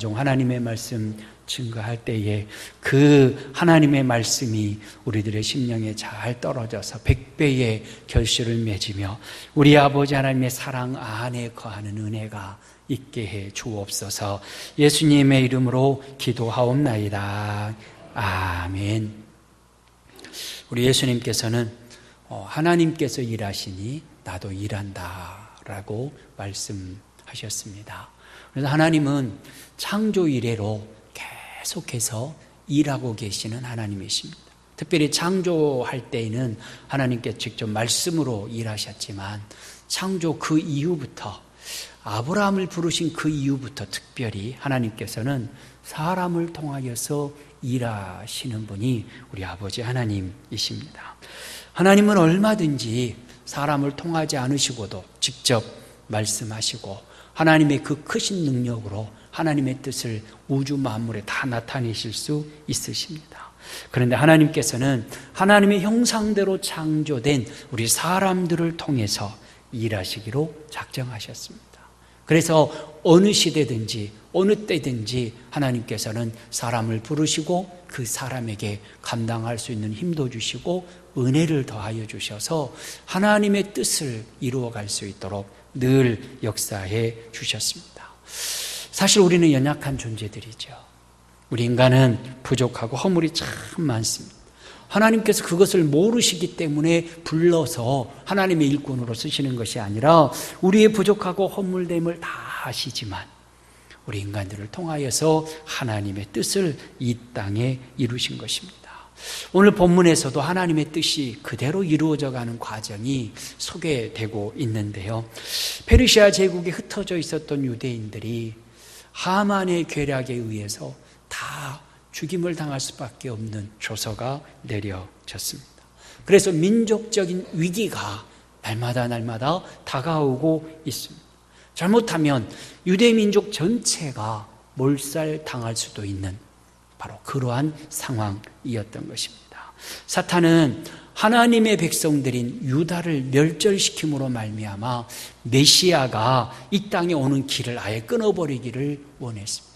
단종 하나님의 말씀 증거할 때에 그 하나님의 말씀이 우리들의 심령에 잘 떨어져서 100배의 결실을 맺으며 우리 아버지 하나님의 사랑 안에 거하는 은혜가 있게 해 주옵소서. 예수님의 이름으로 기도하옵나이다. 아멘. 우리 예수님께서는 하나님께서 일하시니 나도 일한다 라고 말씀하셨습니다. 그래서 하나님은 창조 이래로 계속해서 일하고 계시는 하나님이십니다. 특별히 창조할 때에는 하나님께 직접 말씀으로 일하셨지만 창조 그 이후부터, 아브라함을 부르신 그 이후부터 특별히 하나님께서는 사람을 통하여서 일하시는 분이 우리 아버지 하나님이십니다. 하나님은 얼마든지 사람을 통하지 않으시고도 직접 말씀하시고 하나님의 그 크신 능력으로 하나님의 뜻을 우주 만물에 다 나타내실 수 있으십니다. 그런데 하나님께서는 하나님의 형상대로 창조된 우리 사람들을 통해서 일하시기로 작정하셨습니다. 그래서 어느 시대든지 어느 때든지 하나님께서는 사람을 부르시고 그 사람에게 감당할 수 있는 힘도 주시고 은혜를 더하여 주셔서 하나님의 뜻을 이루어갈 수 있도록 늘 역사해 주셨습니다. 사실 우리는 연약한 존재들이죠. 우리 인간은 부족하고 허물이 참 많습니다. 하나님께서 그것을 모르시기 때문에 불러서 하나님의 일꾼으로 쓰시는 것이 아니라 우리의 부족하고 허물됨을 다 아시지만 우리 인간들을 통하여서 하나님의 뜻을 이 땅에 이루신 것입니다. 오늘 본문에서도 하나님의 뜻이 그대로 이루어져가는 과정이 소개되고 있는데요. 페르시아 제국에 흩어져 있었던 유대인들이 하만의 괴략에 의해서 다 죽임을 당할 수밖에 없는 조서가 내려졌습니다. 그래서 민족적인 위기가 날마다 다가오고 있습니다. 잘못하면 유대 민족 전체가 몰살당할 수도 있는 바로 그러한 상황이었던 것입니다. 사탄은 하나님의 백성들인 유다를 멸절시킴으로 말미암아 메시아가 이 땅에 오는 길을 아예 끊어버리기를 원했습니다.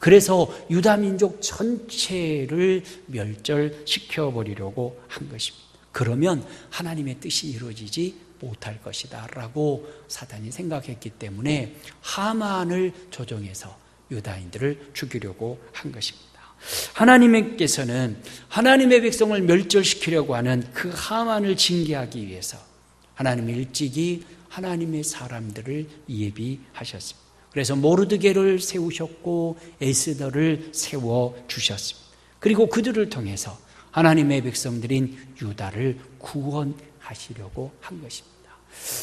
그래서 유다 민족 전체를 멸절시켜버리려고 한 것입니다. 그러면 하나님의 뜻이 이루어지지 못할 것이다 라고 사탄이 생각했기 때문에 하만을 조종해서 유다인들을 죽이려고 한 것입니다. 하나님께서는 하나님의 백성을 멸절시키려고 하는 그 하만을 징계하기 위해서 하나님이 일찍이 하나님의 사람들을 예비하셨습니다. 그래서 모르드게를 세우셨고 에스더를 세워주셨습니다. 그리고 그들을 통해서 하나님의 백성들인 유다를 구원하시려고 한 것입니다.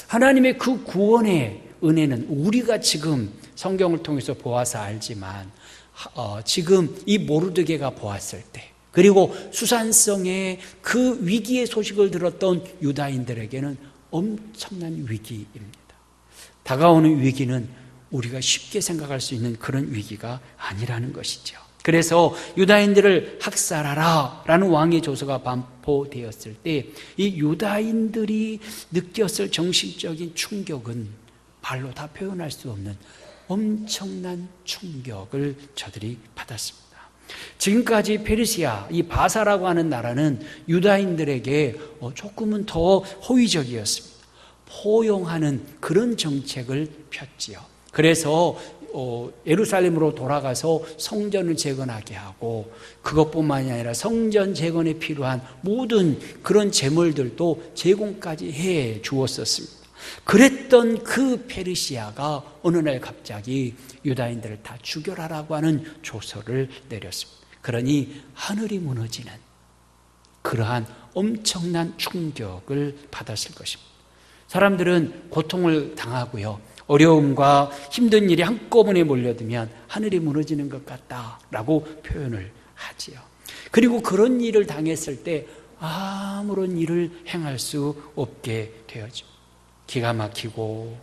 하나님의 그 구원의 은혜는 우리가 지금 성경을 통해서 보아서 알지만 지금 이 모르드게가 보았을 때 그리고 수산성의 그 위기의 소식을 들었던 유다인들에게는 엄청난 위기입니다. 다가오는 위기는 우리가 쉽게 생각할 수 있는 그런 위기가 아니라는 것이죠. 그래서 유다인들을 학살하라 라는 왕의 조서가 반포되었을 때 이 유다인들이 느꼈을 정신적인 충격은 말로 다 표현할 수 없는 엄청난 충격을 저들이 받았습니다. 지금까지 페르시아, 이 바사라고 하는 나라는 유다인들에게 조금은 더 호의적이었습니다. 포용하는 그런 정책을 폈지요. 그래서 예루살렘으로 돌아가서 성전을 재건하게 하고 그것뿐만이 아니라 성전 재건에 필요한 모든 그런 재물들도 제공까지 해 주었었습니다. 그랬던 그 페르시아가 어느 날 갑자기 유다인들을 다 죽여라라고 하는 조서를 내렸습니다. 그러니 하늘이 무너지는 그러한 엄청난 충격을 받았을 것입니다. 사람들은 고통을 당하고요, 어려움과 힘든 일이 한꺼번에 몰려들면 하늘이 무너지는 것 같다라고 표현을 하지요. 그리고 그런 일을 당했을 때 아무런 일을 행할 수 없게 되어져 기가 막히고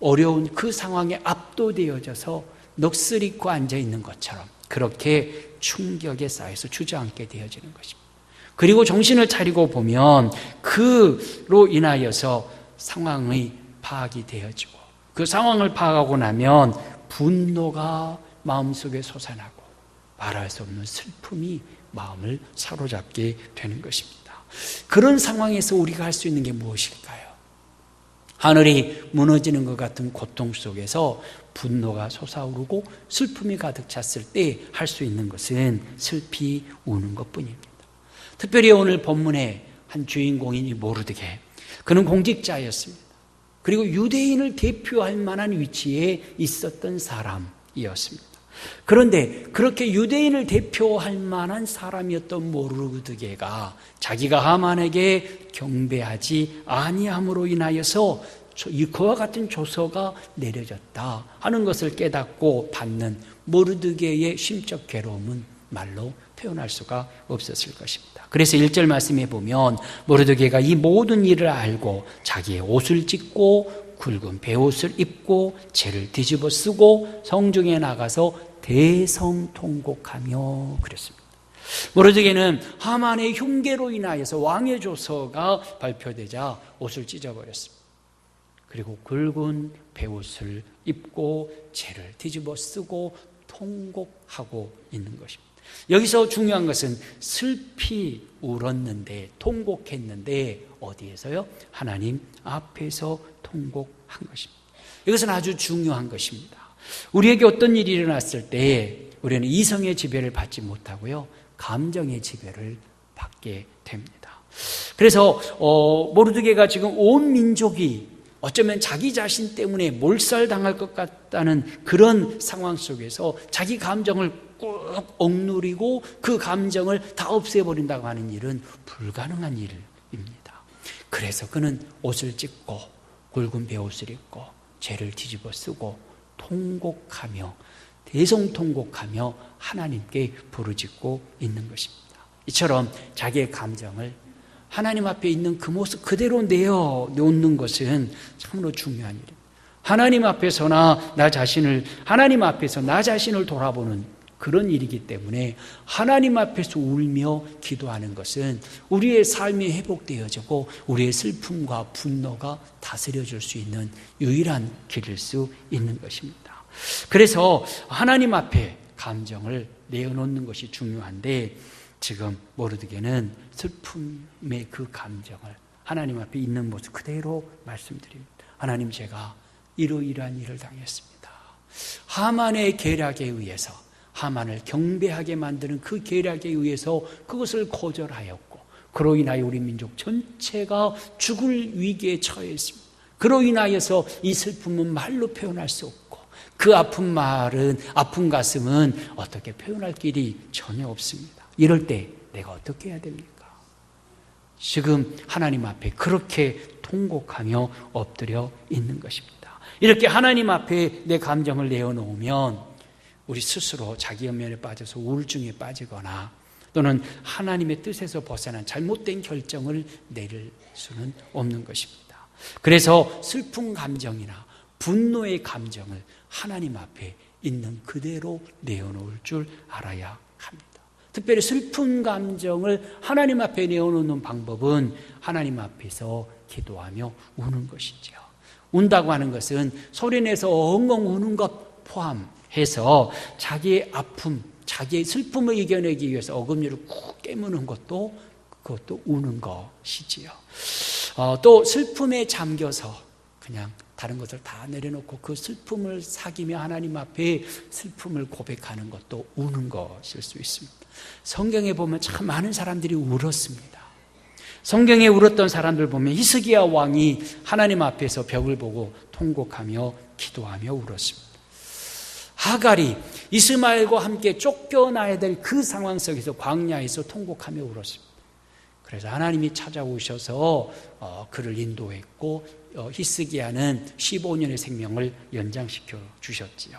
어려운 그 상황에 압도되어져서 넋을 잃고 앉아있는 것처럼 그렇게 충격에 쌓여서 주저앉게 되어지는 것입니다. 그리고 정신을 차리고 보면 그로 인하여서 상황의 파악이 되어지고 그 상황을 파악하고 나면 분노가 마음속에 솟아나고 말할 수 없는 슬픔이 마음을 사로잡게 되는 것입니다. 그런 상황에서 우리가 할 수 있는 게 무엇일까요? 하늘이 무너지는 것 같은 고통 속에서 분노가 솟아오르고 슬픔이 가득 찼을 때 할 수 있는 것은 슬피 우는 것뿐입니다. 특별히 오늘 본문의 한 주인공인 이 모르드게, 그는 공직자였습니다. 그리고 유대인을 대표할 만한 위치에 있었던 사람이었습니다. 그런데 그렇게 유대인을 대표할 만한 사람이었던 모르드게가 자기가 하만에게 경배하지 아니함으로 인하여서 그와 같은 조서가 내려졌다 하는 것을 깨닫고 받는 모르드게의 심적 괴로움은 말로 표현할 수가 없었을 것입니다. 그래서 1절 말씀에 보면 모르드게가 이 모든 일을 알고 자기의 옷을 찢고 굵은 베옷을 입고 재를 뒤집어 쓰고 성중에 나가서 대성통곡하며 그랬습니다. 모르드게는 하만의 흉계로 인하여서 왕의 조서가 발표되자 옷을 찢어버렸습니다. 그리고 굵은 베옷을 입고 재를 뒤집어 쓰고 통곡하고 있는 것입니다. 여기서 중요한 것은 슬피 울었는데, 통곡했는데 어디에서요? 하나님 앞에서 통곡한 것입니다. 이것은 아주 중요한 것입니다. 우리에게 어떤 일이 일어났을 때 우리는 이성의 지배를 받지 못하고요, 감정의 지배를 받게 됩니다. 그래서 모르드게가 지금 온 민족이 어쩌면 자기 자신 때문에 몰살당할 것 같다는 그런 상황 속에서 자기 감정을 꾹 억누리고 그 감정을 다 없애버린다고 하는 일은 불가능한 일입니다. 그래서 그는 옷을 찢고 굵은 베옷을 입고 죄를 뒤집어 쓰고 통곡하며 대성통곡하며 하나님께 부르짖고 있는 것입니다. 이처럼 자기의 감정을 하나님 앞에 있는 그 모습 그대로 내어놓는 것은 참으로 중요한 일입니다. 하나님 앞에서나 하나님 앞에서 나 자신을 돌아보는 그런 일이기 때문에 하나님 앞에서 울며 기도하는 것은 우리의 삶이 회복되어지고 우리의 슬픔과 분노가 다스려질 수 있는 유일한 길일 수 있는 것입니다. 그래서 하나님 앞에 감정을 내어놓는 것이 중요한데, 지금 모르드게는 슬픔의 그 감정을 하나님 앞에 있는 모습 그대로 말씀드립니다. 하나님, 제가 이러이러한 일을 당했습니다. 하만의 계략에 의해서, 하만을 경배하게 만드는 그 계략에 의해서 그것을 거절하였고, 그로 인하여 우리 민족 전체가 죽을 위기에 처했습니다. 그로 인하여서 이 슬픔은 말로 표현할 수 없고, 그 아픈 가슴은 어떻게 표현할 길이 전혀 없습니다. 이럴 때 내가 어떻게 해야 됩니까? 지금 하나님 앞에 그렇게 통곡하며 엎드려 있는 것입니다. 이렇게 하나님 앞에 내 감정을 내어놓으면 우리 스스로 자기 연면에 빠져서 우울증에 빠지거나 또는 하나님의 뜻에서 벗어난 잘못된 결정을 내릴 수는 없는 것입니다. 그래서 슬픈 감정이나 분노의 감정을 하나님 앞에 있는 그대로 내어놓을 줄 알아야 합니다. 특별히 슬픈 감정을 하나님 앞에 내어놓는 방법은 하나님 앞에서 기도하며 우는 것이죠. 운다고 하는 것은 소리내서 엉엉 우는 것 포함해서 자기의 아픔, 자기의 슬픔을 이겨내기 위해서 어금니를 꾹 깨무는 것도 그것도 우는 것이지요. 또 슬픔에 잠겨서 그냥 다른 것을 다 내려놓고 그 슬픔을 사귀며 하나님 앞에 슬픔을 고백하는 것도 우는 것일 수 있습니다. 성경에 보면 참 많은 사람들이 울었습니다. 성경에 울었던 사람들 보면 히스기야 왕이 하나님 앞에서 벽을 보고 통곡하며 기도하며 울었습니다. 하갈이 이스마엘과 함께 쫓겨나야 될 그 상황 속에서 광야에서 통곡하며 울었습니다. 그래서 하나님이 찾아오셔서 그를 인도했고 히스기야는 15년의 생명을 연장시켜 주셨지요.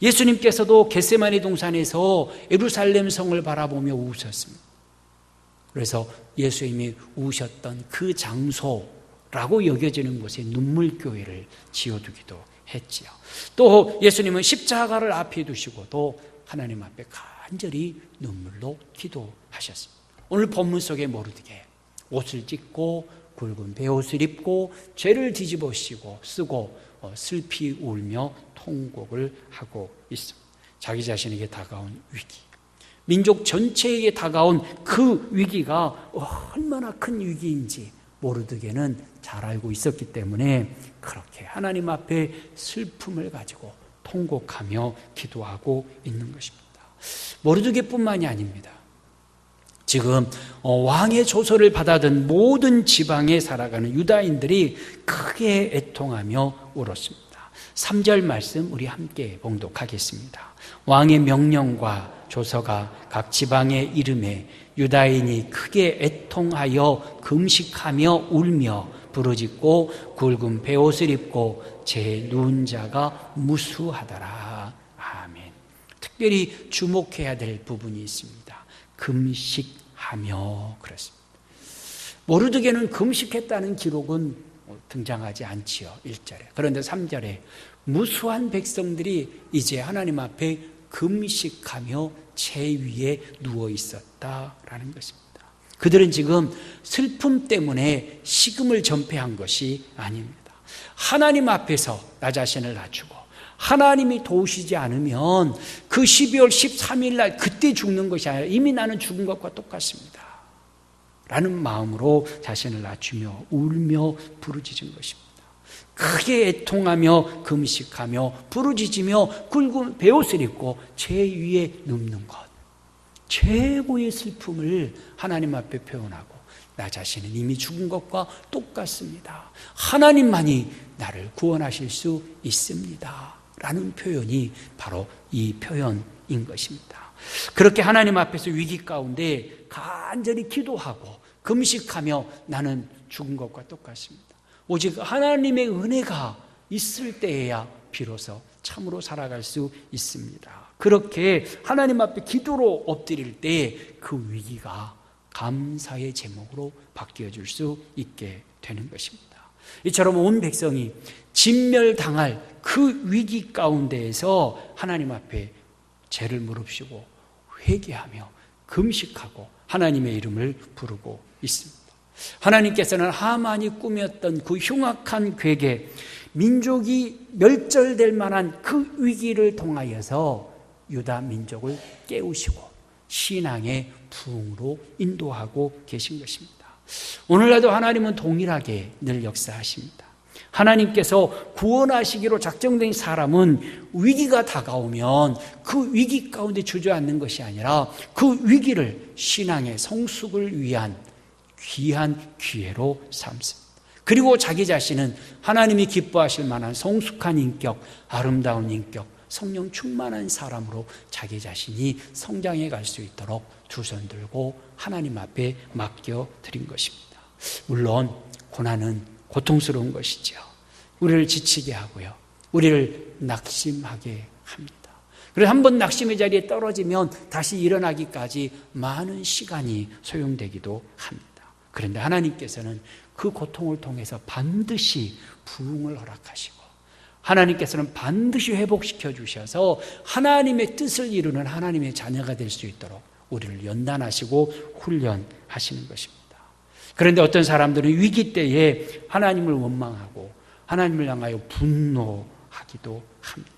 예수님께서도 겟세마네 동산에서 예루살렘 성을 바라보며 우셨습니다. 그래서 예수님이 우셨던 그 장소라고 여겨지는 곳에 눈물교회를 지어두기도 했지요. 또 예수님은 십자가를 앞에 두시고 또 하나님 앞에 간절히 눈물로 기도하셨습니다. 오늘 본문 속에 모르드게 옷을 찢고 굵은 베옷을 입고 죄를 뒤집어 쓰고 슬피 울며 통곡을 하고 있습니다. 자기 자신에게 다가온 위기, 민족 전체에게 다가온 그 위기가 얼마나 큰 위기인지 모르드게는 잘 알고 있었기 때문에 그렇게 하나님 앞에 슬픔을 가지고 통곡하며 기도하고 있는 것입니다. 모르드게뿐만이 아닙니다. 지금 왕의 조서를 받아든 모든 지방에 살아가는 유다인들이 크게 애통하며 울었습니다. 3절 말씀 우리 함께 봉독하겠습니다. 왕의 명령과 조서가 각 지방의 이름에 유다인이 크게 애통하여 금식하며 울며 부르짖고 굵은 베옷을 입고 제 누운 자가 무수하더라. 아멘. 특별히 주목해야 될 부분이 있습니다. 금식하며 그랬습니다. 모르드게는 금식했다는 기록은 등장하지 않지요. 1절에. 그런데 3절에 무수한 백성들이 이제 하나님 앞에 금식하며 제 위에 누워 있었다라는 것입니다. 그들은 지금 슬픔 때문에 식음을 전폐한 것이 아닙니다. 하나님 앞에서 나 자신을 낮추고 하나님이 도우시지 않으면 그 12월 13일 날 그때 죽는 것이 아니라 이미 나는 죽은 것과 똑같습니다 라는 마음으로 자신을 낮추며 울며 부르짖은 것입니다. 크게 애통하며 금식하며 부르짖으며 굵은 베옷을 입고 제 위에 눕는 것, 최고의 슬픔을 하나님 앞에 표현하고 나 자신은 이미 죽은 것과 똑같습니다. 하나님만이 나를 구원하실 수 있습니다 라는 표현이 바로 이 표현인 것입니다. 그렇게 하나님 앞에서 위기 가운데 간절히 기도하고 금식하며 나는 죽은 것과 똑같습니다. 오직 하나님의 은혜가 있을 때에야 비로소 참으로 살아갈 수 있습니다. 그렇게 하나님 앞에 기도로 엎드릴 때 그 위기가 감사의 제목으로 바뀌어질 수 있게 되는 것입니다. 이처럼 온 백성이 진멸당할 그 위기 가운데에서 하나님 앞에 죄를 무릅쓰고 회개하며 금식하고 하나님의 이름을 부르고 있습니다. 하나님께서는 하만이 꾸몄던 그 흉악한 괴계, 민족이 멸절될 만한 그 위기를 통하여서 유다 민족을 깨우시고 신앙의 부흥으로 인도하고 계신 것입니다. 오늘날도 하나님은 동일하게 늘 역사하십니다. 하나님께서 구원하시기로 작정된 사람은 위기가 다가오면 그 위기 가운데 주저앉는 것이 아니라 그 위기를 신앙의 성숙을 위한 귀한 기회로 삼습니다. 그리고 자기 자신은 하나님이 기뻐하실 만한 성숙한 인격, 아름다운 인격, 성령 충만한 사람으로 자기 자신이 성장해 갈 수 있도록 두 손 들고 하나님 앞에 맡겨드린 것입니다. 물론 고난은 고통스러운 것이죠. 우리를 지치게 하고요, 우리를 낙심하게 합니다. 그래서 한번 낙심의 자리에 떨어지면 다시 일어나기까지 많은 시간이 소요되기도 합니다. 그런데 하나님께서는 그 고통을 통해서 반드시 부흥을 허락하시고 하나님께서는 반드시 회복시켜 주셔서 하나님의 뜻을 이루는 하나님의 자녀가 될 수 있도록 우리를 연단하시고 훈련하시는 것입니다. 그런데 어떤 사람들은 위기 때에 하나님을 원망하고 하나님을 향하여 분노하기도 합니다.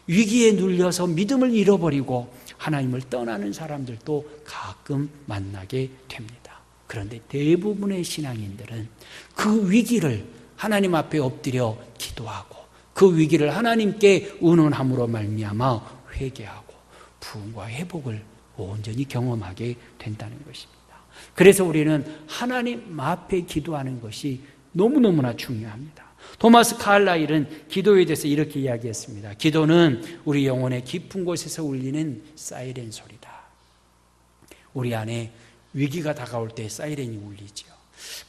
위기에 눌려서 믿음을 잃어버리고 하나님을 떠나는 사람들도 가끔 만나게 됩니다. 그런데 대부분의 신앙인들은 그 위기를 하나님 앞에 엎드려 기도하고 그 위기를 하나님께 의논함으로 말미암아 회개하고 부흥과 회복을 온전히 경험하게 된다는 것입니다. 그래서 우리는 하나님 앞에 기도하는 것이 너무너무나 중요합니다. 토마스 카를라일은 기도에 대해서 이렇게 이야기했습니다. 기도는 우리 영혼의 깊은 곳에서 울리는 사이렌 소리다. 우리 안에 위기가 다가올 때 사이렌이 울리죠.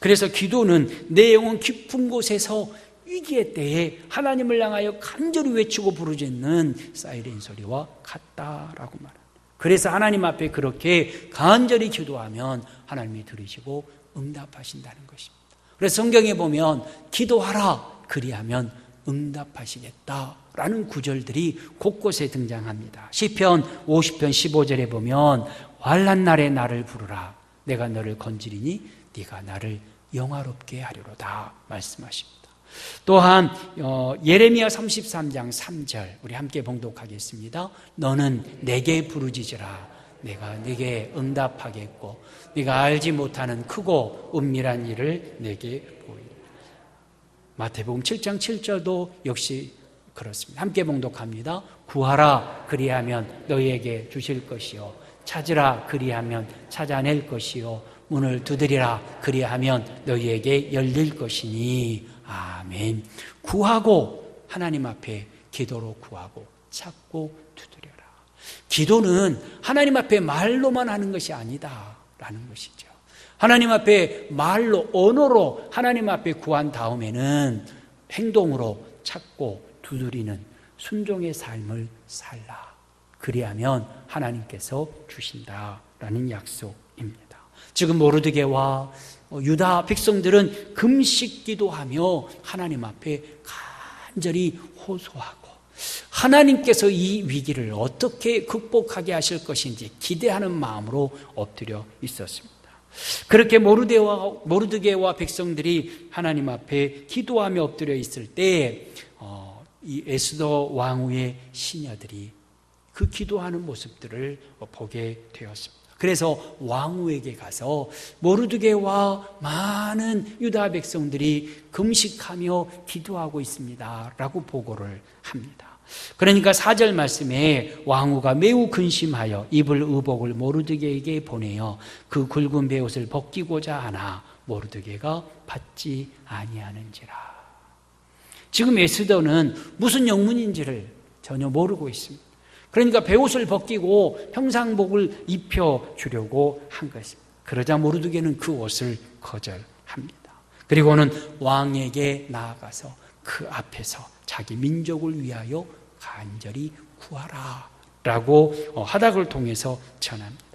그래서 기도는 내 영혼 깊은 곳에서 위기의 때에 하나님을 향하여 간절히 외치고 부르짖는 사이렌 소리와 같다라고 말합니다. 그래서 하나님 앞에 그렇게 간절히 기도하면 하나님이 들으시고 응답하신다는 것입니다. 그래서 성경에 보면 기도하라 그리하면 응답하시겠다라는 구절들이 곳곳에 등장합니다. 시편 50편 15절에 보면 환난 날에 나를 부르라 내가 너를 건지리니 네가 나를 영화롭게 하리로다 말씀하십니다. 또한 예레미야 33장 3절 우리 함께 봉독하겠습니다. 너는 내게 부르짖으라. 내가 네게 응답하겠고 네가 알지 못하는 크고 은밀한 일을 내게 보이리라. 마태복음 7장 7절도 역시 그렇습니다. 함께 봉독합니다. 구하라 그리하면 너희에게 주실 것이요 찾으라 그리하면 찾아낼 것이요 문을 두드리라 그리하면 너희에게 열릴 것이니. 아멘. 구하고 하나님 앞에 기도로 구하고 찾고 두드려라. 기도는 하나님 앞에 말로만 하는 것이 아니다라는 것이죠. 하나님 앞에 말로 언어로 하나님 앞에 구한 다음에는 행동으로 찾고 두드리는 순종의 삶을 살라. 그리하면 하나님께서 주신다라는 약속입니다. 지금 모르드게와 유다 백성들은 금식 기도하며 하나님 앞에 간절히 호소하고 하나님께서 이 위기를 어떻게 극복하게 하실 것인지 기대하는 마음으로 엎드려 있었습니다. 그렇게 모르드게와 백성들이 하나님 앞에 기도하며 엎드려 있을 때 이 에스더 왕후의 시녀들이 그 기도하는 모습들을 보게 되었습니다. 그래서 왕후에게 가서 모르드게와 많은 유다 백성들이 금식하며 기도하고 있습니다 라고 보고를 합니다. 그러니까 4절 말씀에 왕후가 매우 근심하여 입을 의복을 모르드게에게 보내어 그 굵은 베옷을 벗기고자 하나 모르드게가 받지 아니하는지라. 지금 에스더는 무슨 영문인지를 전혀 모르고 있습니다. 그러니까 베옷을 벗기고 평상복을 입혀주려고 한 것입니다. 그러자 모르드게는 그 옷을 거절합니다. 그리고는 왕에게 나아가서 그 앞에서 자기 민족을 위하여 간절히 구하라 라고 하닥을 통해서 전합니다.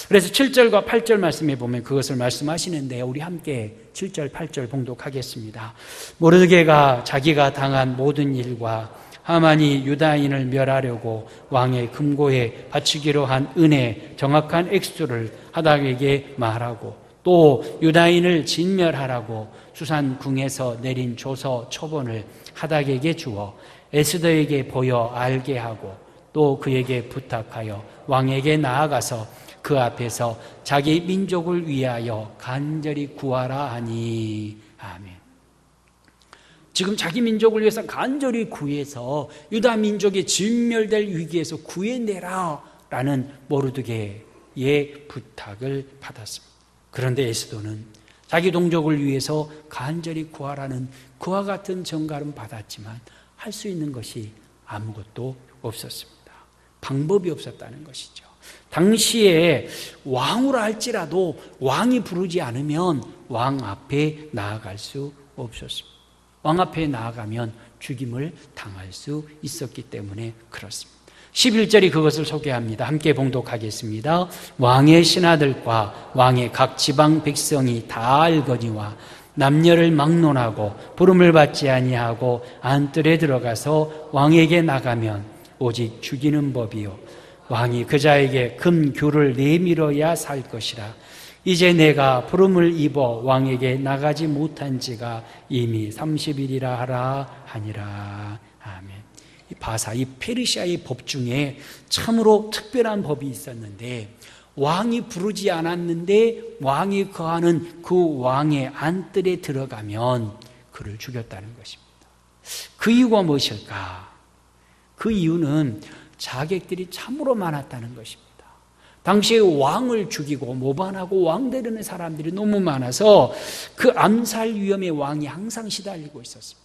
그래서 7절과 8절 말씀에 보면 그것을 말씀하시는데요. 우리 함께 7절 8절 봉독하겠습니다. 모르드게가 자기가 당한 모든 일과 하만이 유다인을 멸하려고 왕의 금고에 바치기로 한 은혜 정확한 액수를 하닥에게 말하고 또 유다인을 진멸하라고 수산궁에서 내린 조서 초본을 하닥에게 주어 에스더에게 보여 알게 하고 또 그에게 부탁하여 왕에게 나아가서 그 앞에서 자기 민족을 위하여 간절히 구하라 하니. 아멘. 지금 자기 민족을 위해서 간절히 구해서 유다 민족이 진멸될 위기에서 구해내라 라는 모르드게의 부탁을 받았습니다. 그런데 에스더는 자기 동족을 위해서 간절히 구하라는 그와 같은 정갈은 받았지만 할 수 있는 것이 아무것도 없었습니다. 방법이 없었다는 것이죠. 당시에 왕후라 할지라도 왕이 부르지 않으면 왕 앞에 나아갈 수 없었습니다. 왕 앞에 나아가면 죽임을 당할 수 있었기 때문에 그렇습니다. 11절이 그것을 소개합니다. 함께 봉독하겠습니다. 왕의 신하들과 왕의 각 지방 백성이 다 알거니와 남녀를 막론하고 부름을 받지 아니하고 안뜰에 들어가서 왕에게 나가면 오직 죽이는 법이요 왕이 그자에게 금규를 내밀어야 살 것이라. 이제 내가 부름을 입어 왕에게 나가지 못한 지가 이미 30일이라 하라 하니라. 아멘. 이 바사, 이 페르시아의 법 중에 참으로 특별한 법이 있었는데 왕이 부르지 않았는데 왕이 거하는 그 왕의 안뜰에 들어가면 그를 죽였다는 것입니다. 그 이유가 무엇일까? 그 이유는 자객들이 참으로 많았다는 것입니다. 당시에 왕을 죽이고 모반하고 왕 되려는 사람들이 너무 많아서 그 암살 위험에 왕이 항상 시달리고 있었습니다.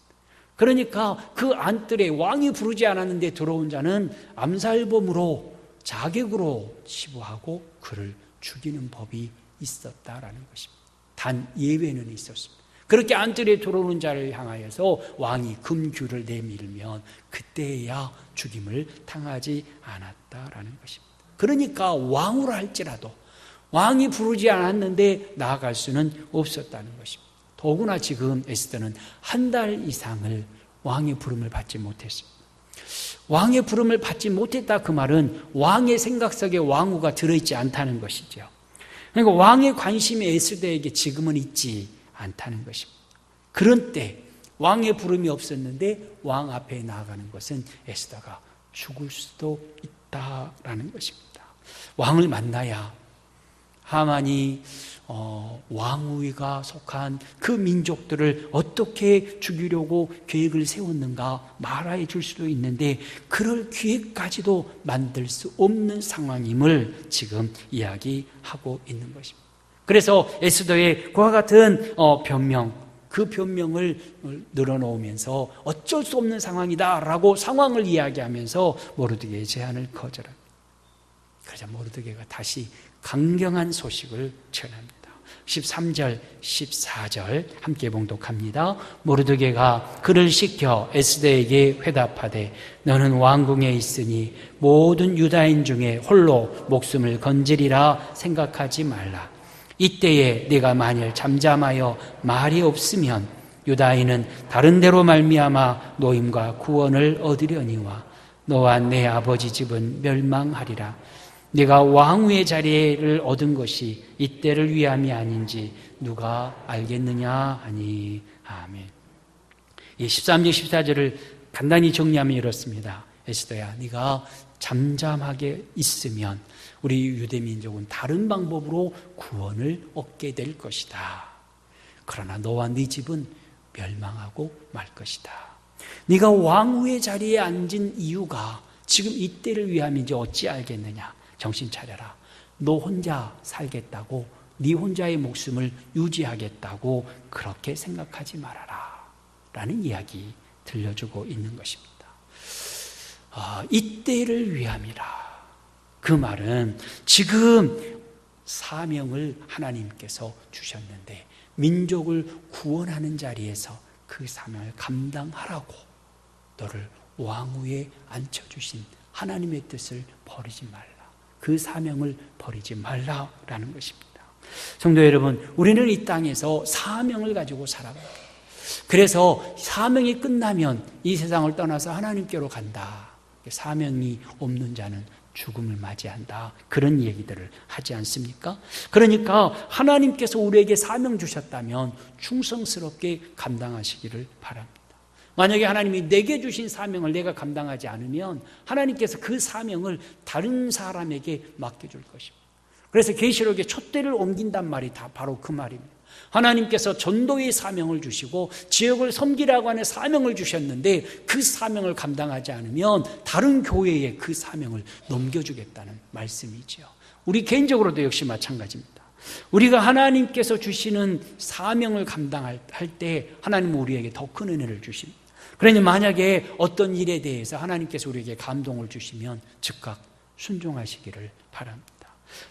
그러니까 그 안뜰에 왕이 부르지 않았는데 들어온 자는 암살범으로 자객으로 치부하고 그를 죽이는 법이 있었다라는 것입니다. 단 예외는 있었습니다. 그렇게 안뜰에 들어오는 자를 향하여서 왕이 금규를 내밀면 그때야 죽임을 당하지 않았다라는 것입니다. 그러니까 왕으로 할지라도 왕이 부르지 않았는데 나아갈 수는 없었다는 것입니다. 더구나 지금 에스더는 한 달 이상을 왕의 부름을 받지 못했습니다. 왕의 부름을 받지 못했다 그 말은 왕의 생각 속에 왕후가 들어있지 않다는 것이죠. 그러니까 왕의 관심이 에스더에게 지금은 있지 않다는 것입니다. 그런 때 왕의 부름이 없었는데 왕 앞에 나아가는 것은 에스더가 죽을 수도 있다라는 것입니다. 왕을 만나야 하만이 왕위가 속한 그 민족들을 어떻게 죽이려고 계획을 세웠는가 말해 줄 수도 있는데 그럴 기회까지도 만들 수 없는 상황임을 지금 이야기하고 있는 것입니다. 그래서 에스더의 그와 같은 변명, 그 변명을 늘어놓으면서 어쩔 수 없는 상황이다라고 상황을 이야기하면서 모르드게의 제안을 거절합니다. 그러자 모르드게가 다시 강경한 소식을 전합니다. 13절, 14절 함께 봉독합니다. 모르드게가 그를 시켜 에스더에게 회답하되 너는 왕궁에 있으니 모든 유다인 중에 홀로 목숨을 건지리라 생각하지 말라. 이때에 네가 만일 잠잠하여 말이 없으면 유다인은 다른 데로 말미암아 노임과 구원을 얻으려니와 너와 내 아버지 집은 멸망하리라. 네가 왕후의 자리를 얻은 것이 이때를 위함이 아닌지 누가 알겠느냐 하니. 아멘. 이 13절 14절을 간단히 정리하면 이렇습니다. 에스더야, 네가 잠잠하게 있으면 우리 유대민족은 다른 방법으로 구원을 얻게 될 것이다. 그러나 너와 네 집은 멸망하고 말 것이다. 네가 왕후의 자리에 앉은 이유가 지금 이때를 위함인지 어찌 알겠느냐. 정신 차려라. 너 혼자 살겠다고, 네 혼자의 목숨을 유지하겠다고 그렇게 생각하지 말아라 라는 이야기 들려주고 있는 것입니다. 이때를 위함이라. 그 말은 지금 사명을 하나님께서 주셨는데 민족을 구원하는 자리에서 그 사명을 감당하라고 너를 왕위에 앉혀주신 하나님의 뜻을 버리지 말라. 그 사명을 버리지 말라라는 것입니다. 성도 여러분, 우리는 이 땅에서 사명을 가지고 살아갑니다. 그래서 사명이 끝나면 이 세상을 떠나서 하나님께로 간다. 사명이 없는 자는 죽음을 맞이한다. 그런 얘기들을 하지 않습니까? 그러니까 하나님께서 우리에게 사명 주셨다면 충성스럽게 감당하시기를 바랍니다. 만약에 하나님이 내게 주신 사명을 내가 감당하지 않으면 하나님께서 그 사명을 다른 사람에게 맡겨줄 것입니다. 그래서 계시록에 촛대를 옮긴단 말이 다 바로 그 말입니다. 하나님께서 전도의 사명을 주시고 지역을 섬기라고 하는 사명을 주셨는데 그 사명을 감당하지 않으면 다른 교회에 그 사명을 넘겨주겠다는 말씀이죠. 우리 개인적으로도 역시 마찬가지입니다. 우리가 하나님께서 주시는 사명을 감당할 때 하나님은 우리에게 더 큰 은혜를 주십니다. 그러니 만약에 어떤 일에 대해서 하나님께서 우리에게 감동을 주시면 즉각 순종하시기를 바랍니다.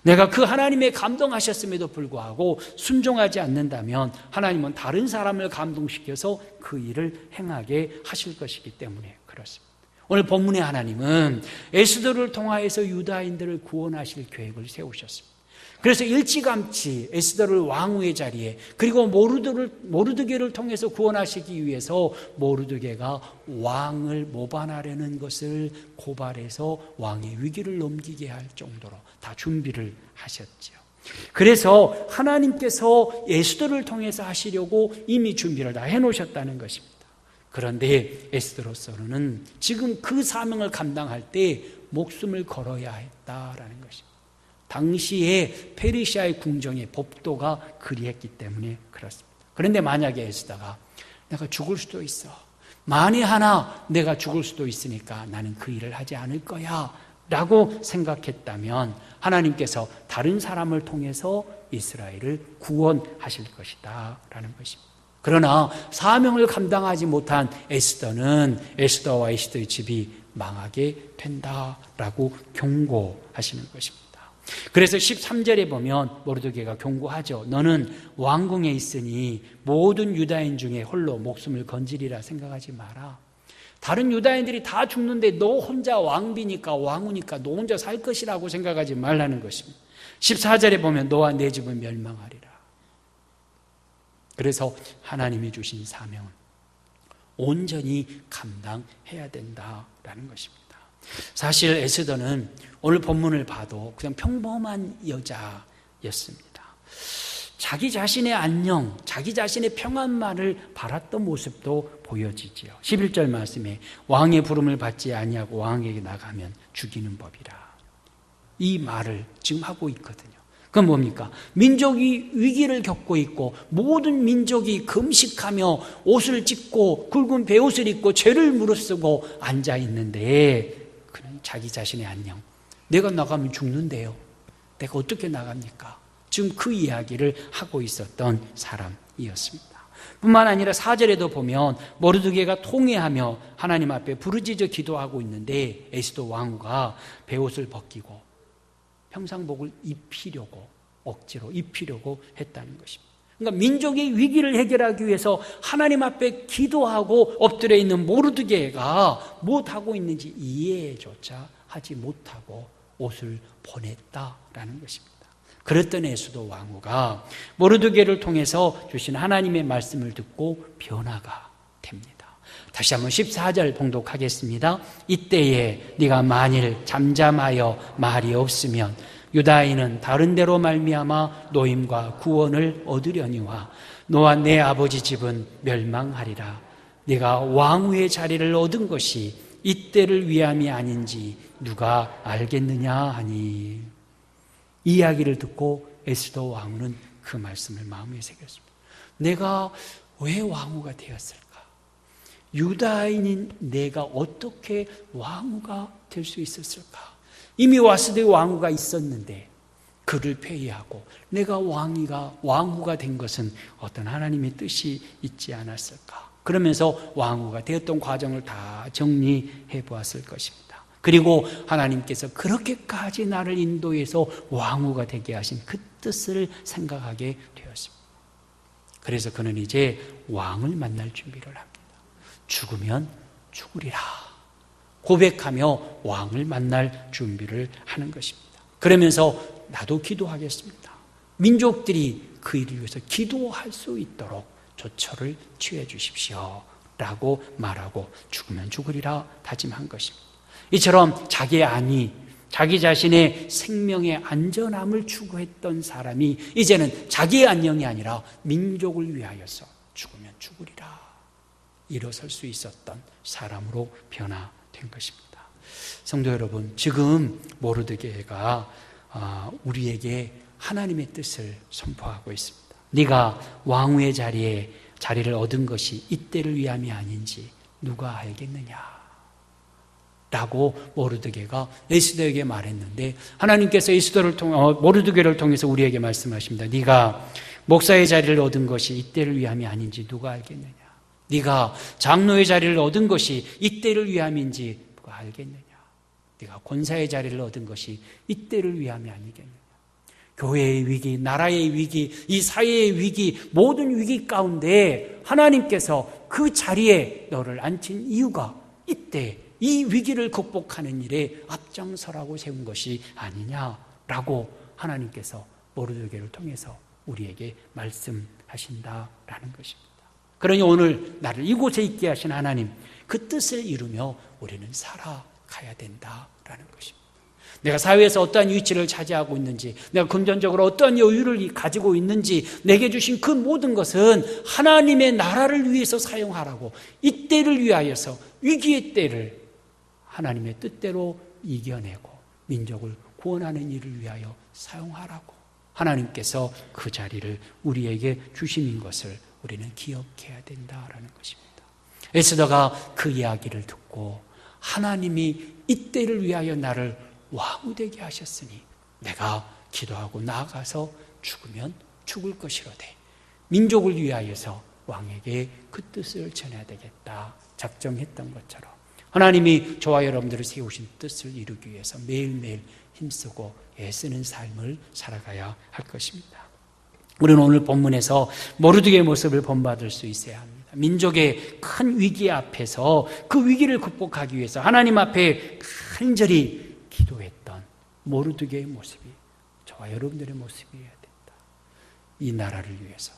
내가 그 하나님의 감동하셨음에도 불구하고 순종하지 않는다면 하나님은 다른 사람을 감동시켜서 그 일을 행하게 하실 것이기 때문에 그렇습니다. 오늘 본문의 하나님은 에스더를 통하여서 유다인들을 구원하실 계획을 세우셨습니다. 그래서 일찌감치 에스더를 왕후의 자리에 그리고 모르드게를 통해서 구원하시기 위해서 모르드게가 왕을 모반하려는 것을 고발해서 왕의 위기를 넘기게 할 정도로 다 준비를 하셨죠. 그래서 하나님께서 에스더를 통해서 하시려고 이미 준비를 다 해놓으셨다는 것입니다. 그런데 에스더로서는 지금 그 사명을 감당할 때 목숨을 걸어야 했다라는 것입니다. 당시에 페르시아의 궁정의 법도가 그리했기 때문에 그렇습니다. 그런데 만약에 에스더가 내가 죽을 수도 있어. 만에 하나 내가 죽을 수도 있으니까 나는 그 일을 하지 않을 거야 라고 생각했다면 하나님께서 다른 사람을 통해서 이스라엘을 구원하실 것이다 라는 것입니다. 그러나 사명을 감당하지 못한 에스더와 에스더의 집이 망하게 된다라고 경고하시는 것입니다. 그래서 13절에 보면 모르드게가 경고하죠. 너는 왕궁에 있으니 모든 유다인 중에 홀로 목숨을 건지리라 생각하지 마라. 다른 유다인들이 다 죽는데 너 혼자 왕비니까 왕후니까 너 혼자 살 것이라고 생각하지 말라는 것입니다. 14절에 보면 너와 내 집은 멸망하리라. 그래서 하나님이 주신 사명은 온전히 감당해야 된다라는 것입니다. 사실 에스더는 오늘 본문을 봐도 그냥 평범한 여자였습니다. 자기 자신의 안녕, 자기 자신의 평안만을 바랐던 모습도 보여지지요. 11절 말씀에 왕의 부름을 받지 아니하고 왕에게 나가면 죽이는 법이라. 이 말을 지금 하고 있거든요. 그건 뭡니까? 민족이 위기를 겪고 있고 모든 민족이 금식하며 옷을 찢고 굵은 베옷을 입고 죄를 무릅쓰고 앉아 있는데 그는 자기 자신의 안녕, 내가 나가면 죽는데요. 내가 어떻게 나갑니까? 지금 그 이야기를 하고 있었던 사람이었습니다. 뿐만 아니라 4절에도 보면 모르드게가 통회하며 하나님 앞에 부르짖어 기도하고 있는데 에스더 왕후가 베옷을 벗기고 평상복을 입히려고, 억지로 입히려고 했다는 것입니다. 그러니까 민족의 위기를 해결하기 위해서 하나님 앞에 기도하고 엎드려 있는 모르드게가 무엇하고 있는지 이해조차 하지 못하고 옷을 보냈다라는 것입니다. 그랬던 에스더 왕후가 모르드게를 통해서 주신 하나님의 말씀을 듣고 변화가 됩니다. 다시 한번 14절 봉독하겠습니다. 이때에 네가 만일 잠잠하여 말이 없으면 유다인은 다른 데로 말미암아 노임과 구원을 얻으려니와 너와 내 아버지 집은 멸망하리라. 네가 왕후의 자리를 얻은 것이 이때를 위함이 아닌지 누가 알겠느냐 하니, 이 이야기를 듣고 에스더 왕후는 그 말씀을 마음에 새겼습니다. 내가 왜 왕후가 되었을까? 유다인인 내가 어떻게 왕후가 될 수 있었을까? 이미 와스대 왕후가 있었는데 그를 폐위하고 내가 왕후가 된 것은 어떤 하나님의 뜻이 있지 않았을까? 그러면서 왕후가 되었던 과정을 다 정리해 보았을 것입니다. 그리고 하나님께서 그렇게까지 나를 인도해서 왕후가 되게 하신 그 뜻을 생각하게 되었습니다. 그래서 그는 이제 왕을 만날 준비를 합니다. 죽으면 죽으리라 고백하며 왕을 만날 준비를 하는 것입니다. 그러면서 나도 기도하겠습니다. 민족들이 그 일을 위해서 기도할 수 있도록 조처를 취해 주십시오 라고 말하고 죽으면 죽으리라 다짐한 것입니다. 이처럼 자기 자신의 생명의 안전함을 추구했던 사람이 이제는 자기의 안녕이 아니라 민족을 위하여서 죽으면 죽으리라 일어설 수 있었던 사람으로 변화된 것입니다. 성도 여러분, 지금 모르드게가 우리에게 하나님의 뜻을 선포하고 있습니다. 네가 왕후의 자리를 얻은 것이 이때를 위함이 아닌지 누가 알겠느냐 라고 모르드게가 에스더에게 말했는데, 하나님께서 모르드게를 통해서 우리에게 말씀하십니다. 네가 목사의 자리를 얻은 것이 이때를 위함이 아닌지 누가 알겠느냐? 네가 장로의 자리를 얻은 것이 이때를 위함인지 누가 알겠느냐? 네가 권사의 자리를 얻은 것이 이때를 위함이 아니겠느냐? 교회의 위기, 나라의 위기, 이 사회의 위기, 모든 위기 가운데 하나님께서 그 자리에 너를 앉힌 이유가 이때 이 위기를 극복하는 일에 앞장서라고 세운 것이 아니냐라고 하나님께서 모르드게를 통해서 우리에게 말씀하신다라는 것입니다. 그러니 오늘 나를 이곳에 있게 하신 하나님, 그 뜻을 이루며 우리는 살아가야 된다라는 것입니다. 내가 사회에서 어떠한 위치를 차지하고 있는지, 내가 금전적으로 어떠한 여유를 가지고 있는지, 내게 주신 그 모든 것은 하나님의 나라를 위해서 사용하라고, 이때를 위하여서 위기의 때를 하나님의 뜻대로 이겨내고 민족을 구원하는 일을 위하여 사용하라고 하나님께서 그 자리를 우리에게 주심인 것을 우리는 기억해야 된다라는 것입니다. 에스더가 그 이야기를 듣고 하나님이 이때를 위하여 나를 왕후 되게 하셨으니 내가 기도하고 나아가서 죽으면 죽을 것이로되 민족을 위하여서 왕에게 그 뜻을 전해야 되겠다 작정했던 것처럼 하나님이 저와 여러분들을 세우신 뜻을 이루기 위해서 매일매일 힘쓰고 애쓰는 삶을 살아가야 할 것입니다. 우리는 오늘 본문에서 모르드게의 모습을 본받을 수 있어야 합니다. 민족의 큰 위기 앞에서 그 위기를 극복하기 위해서 하나님 앞에 간절히 기도했던 모르드게의 모습이 저와 여러분들의 모습이어야 된다. 이 나라를 위해서,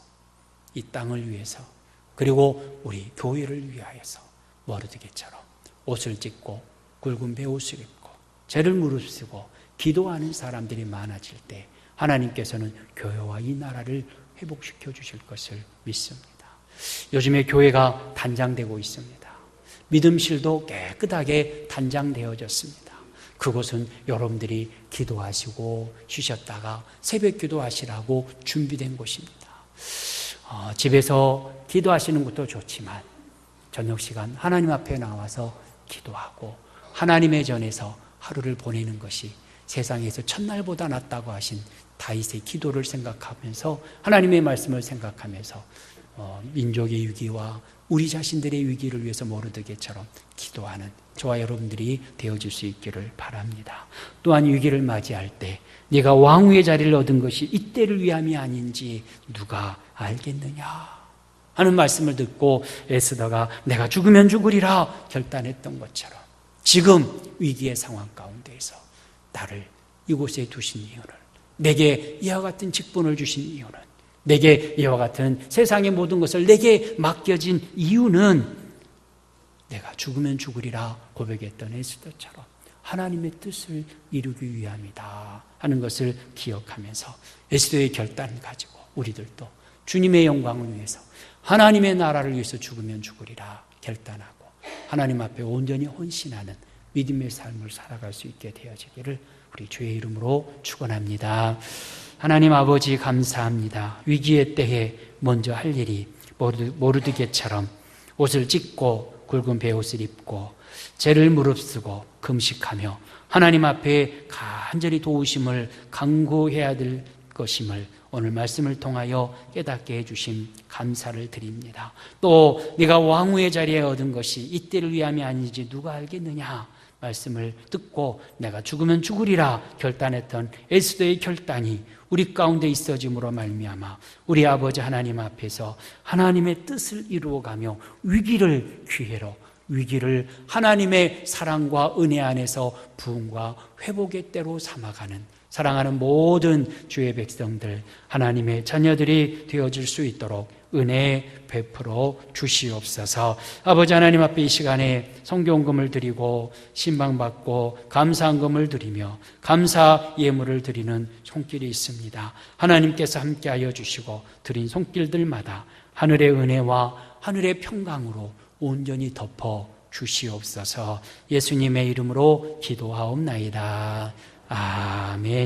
이 땅을 위해서, 그리고 우리 교회를 위하여서 모르드게처럼 옷을 찢고 굵은 베옷을 입고 죄를 무릅쓰고 기도하는 사람들이 많아질 때 하나님께서는 교회와 이 나라를 회복시켜 주실 것을 믿습니다. 요즘에 교회가 단장되고 있습니다. 믿음실도 깨끗하게 단장되어졌습니다. 그곳은 여러분들이 기도하시고 쉬셨다가 새벽 기도하시라고 준비된 곳입니다. 집에서 기도하시는 것도 좋지만 저녁 시간 하나님 앞에 나와서 기도하고 하나님의 전에서 하루를 보내는 것이 세상에서 첫날보다 낫다고 하신 다윗의 기도를 생각하면서 하나님의 말씀을 생각하면서 민족의 위기와 우리 자신들의 위기를 위해서 모르드게처럼 기도하는 저와 여러분들이 되어질 수 있기를 바랍니다. 또한 위기를 맞이할 때 네가 왕후의 자리를 얻은 것이 이때를 위함이 아닌지 누가 알겠느냐 하는 말씀을 듣고 에스더가 내가 죽으면 죽으리라 결단했던 것처럼 지금 위기의 상황 가운데에서 나를 이곳에 두신 이유는, 내게 이와 같은 직분을 주신 이유는, 내게 이와 같은 세상의 모든 것을 내게 맡겨진 이유는 내가 죽으면 죽으리라 고백했던 에스더처럼 하나님의 뜻을 이루기 위함이다 하는 것을 기억하면서 에스더의 결단을 가지고 우리들도 주님의 영광을 위해서 하나님의 나라를 위해서 죽으면 죽으리라 결단하고 하나님 앞에 온전히 헌신하는 믿음의 삶을 살아갈 수 있게 되어지기를 우리 주의 이름으로 축원합니다. 하나님 아버지 감사합니다. 위기의 때에 먼저 할 일이 모르드게처럼 옷을 찢고 굵은 베옷을 입고 죄를 무릅쓰고 금식하며 하나님 앞에 간절히 도우심을 간구해야 될 것임을 오늘 말씀을 통하여 깨닫게 해주심 감사를 드립니다. 또 네가 왕후의 자리에 얻은 것이 이때를 위함이 아니지 누가 알겠느냐 말씀을 듣고 내가 죽으면 죽으리라 결단했던 에스더의 결단이 우리 가운데 있어짐으로 말미암아 우리 아버지 하나님 앞에서 하나님의 뜻을 이루어가며 위기를 기회로, 위기를 하나님의 사랑과 은혜 안에서 부흥과 회복의 때로 삼아가는 사랑하는 모든 주의 백성들, 하나님의 자녀들이 되어질 수 있도록 은혜 베풀어 주시옵소서. 아버지 하나님 앞에 이 시간에 성경금을 드리고 신방받고 감사한금을 드리며 감사 예물을 드리는 손길이 있습니다. 하나님께서 함께하여 주시고 드린 손길들마다 하늘의 은혜와 하늘의 평강으로 온전히 덮어 주시옵소서. 예수님의 이름으로 기도하옵나이다. 아멘.